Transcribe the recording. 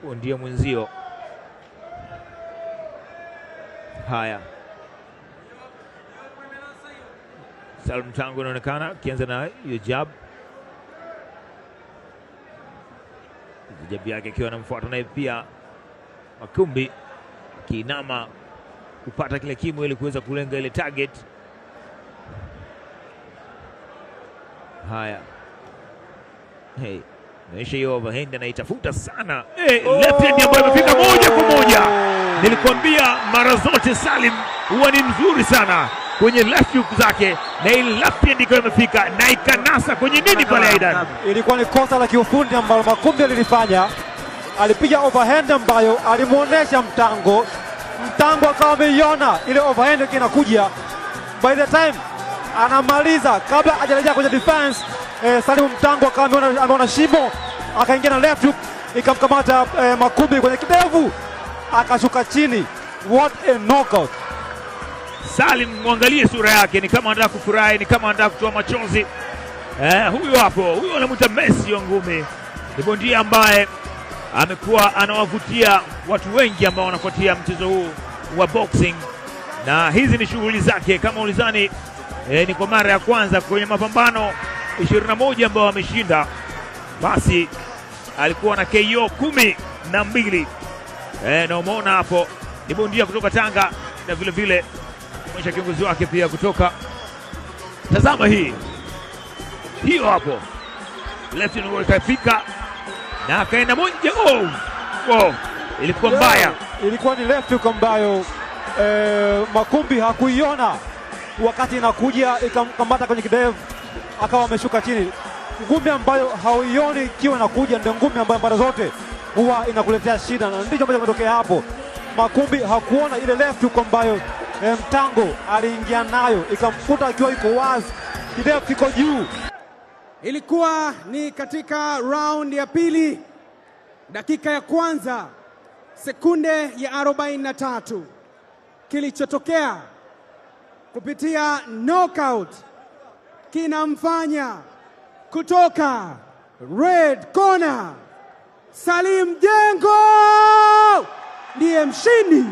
Ndio mwenzio. Haya, Salim Tango anaonekana kianza na hiyo jab yake akiwa anamfuata naye pia Makumbi kiinama kupata kile kimo ili kuweza kulenga ile target. Haya, maisha hiyo overhand anaitafuta sana. Left hand ambayo imefika moja kwa moja. Nilikwambia mara zote Salim huwa ni mzuri sana kwenye left hook zake, na ile left hand ikawa imefika na ikanasa kwenye nini pale Aidan. Ilikuwa ni kosa la kiufundi ambalo Makumbi alilifanya. Alipiga overhand ambayo alimuonesha Mtango akawa ameiona ile overhand inakuja. By the time anamaliza, kabla hajarejea kwenye defense, Salim Mtango akawa ameona shimo, akaingia na left hook ikamkamata Makumbi kwenye kidevu, akashuka chini. What a knockout! Salim, muangalie sura yake, ni kama anataka kufurahi, ni kama anataka kutoa machozi. Huyo hapo, huyo anamuita Messi wa ngumi. Ni bondia ambaye amekuwa anawavutia watu wengi ambao wanafuatia mchezo huu wa boxing, na hizi ni shughuli zake. Kama ulizani ni kwa mara ya kwanza kwenye mapambano 21 ambao ameshinda, basi alikuwa na KO 12. Na umeona hapo ni bondia kutoka Tanga, na vile vile mwisha kiongozi wake pia kutoka. Tazama hiyo hapo, left hand ikafika na akaenda moja. Ilikuwa mbaya, ilikuwa ni left hook ambayo Makumbi hakuiona wakati inakuja, ikamkamata kwenye kidevu, akawa ameshuka chini. Ngumi ambayo hauioni ikiwa inakuja ndio ngumi ambayo mara zote huwa inakuletea shida, na ndicho ambacho kimetokea hapo. Makumbi hakuona ile left hook ambayo Mtango aliingia nayo, ikamkuta akiwa iko wazi, kidevu kiko juu. Ilikuwa ni katika round ya pili, dakika ya kwanza, sekunde ya 43. Kilichotokea kupitia knockout kinamfanya kutoka red corner Salim Jengo ndiye mshindi.